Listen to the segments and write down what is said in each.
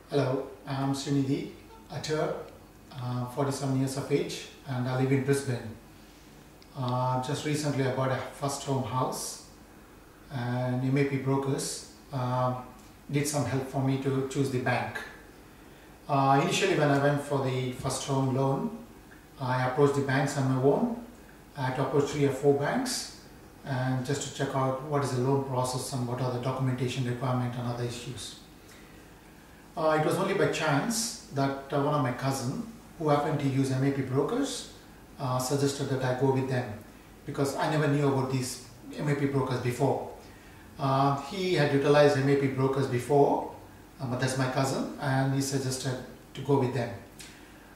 Hello, I'm Srinidhi, Attur, 47 years of age, and I live in Brisbane. Just recently I bought a first home house, and MAP brokers did some help for me to choose the bank. Initially when I went for the first home loan, I approached the banks on my own. I had to approach 3 or 4 banks and just to check out what is the loan process and what are the documentation requirement and other issues. It was only by chance that one of my cousins, who happened to use MAP brokers, suggested that I go with them because I never knew about these MAP brokers before. He had utilized MAP brokers before, but that's my cousin, and he suggested to go with them.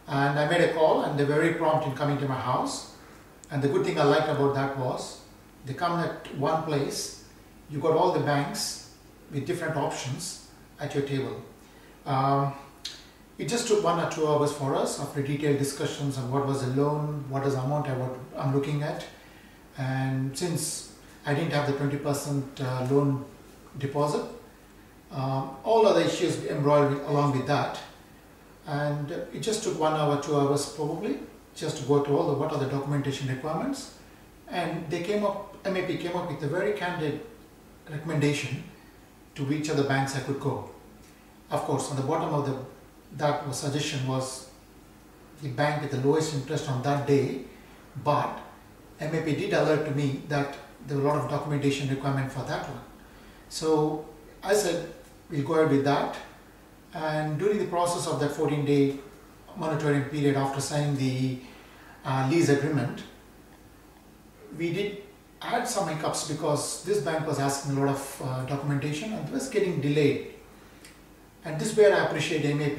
And I made a call, and they're very prompt in coming to my house. And the good thing I liked about that was they come at one place. You got all the banks with different options at your table. It just took 1 or 2 hours for us after detailed discussions on what was the loan, what is the amount I'm looking at, and since I didn't have the 20% loan deposit, all other issues embroiled along with that, and it just took 1 hour, 2 hours probably just to go through all what are the documentation requirements, and MAP came up with a very candid recommendation to which other banks I could go. Of course, on the bottom of that suggestion was the bank with the lowest interest on that day, but MAP did alert to me that there were a lot of documentation requirement for that one. So I said, we'll go ahead with that. And during the process of that 14-day monitoring period after signing the lease agreement, we did add some hiccups because this bank was asking a lot of documentation and it was getting delayed. And this is where I appreciate MAP,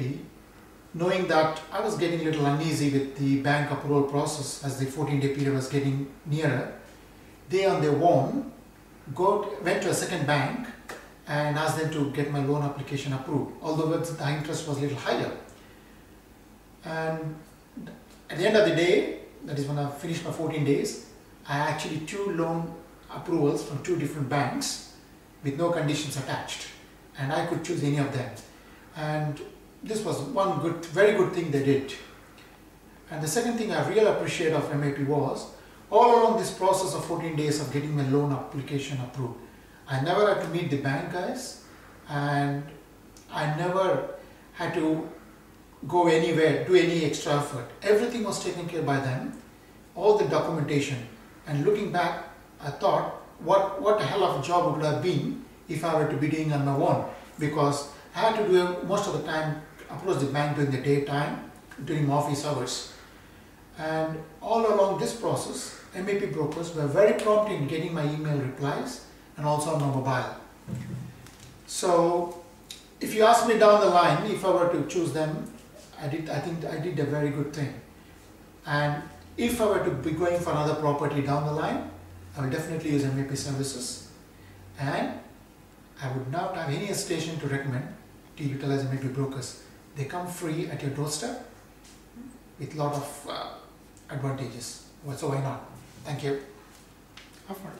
knowing that I was getting a little uneasy with the bank approval process as the 14-day period was getting nearer. They on their own went to a second bank and asked them to get my loan application approved, although the interest was a little higher. And at the end of the day, that is when I finished my 14 days, I actually 2 loan approvals from 2 different banks with no conditions attached, and I could choose any of them. And this was one very good thing they did. And the second thing I really appreciate of MAP was, all along this process of 14 days of getting my loan application approved, I never had to meet the bank guys, and I never had to go anywhere, do any extra effort. Everything was taken care by them, all the documentation. And looking back, I thought, what a hell of a job it would have been if I were to be doing on my own, because I had to do most of the time approach the bank during the daytime, during office hours. And all along this process, MAP brokers were very prompt in getting my email replies and also on my mobile. So if you ask me down the line, if I were to choose them, I think I did a very good thing. And if I were to be going for another property down the line, I will definitely use MAP services. And I would not have any hesitation to recommend to utilize MAP brokers. They come free at your doorstep with a lot of advantages. So why not? Thank you. Have fun.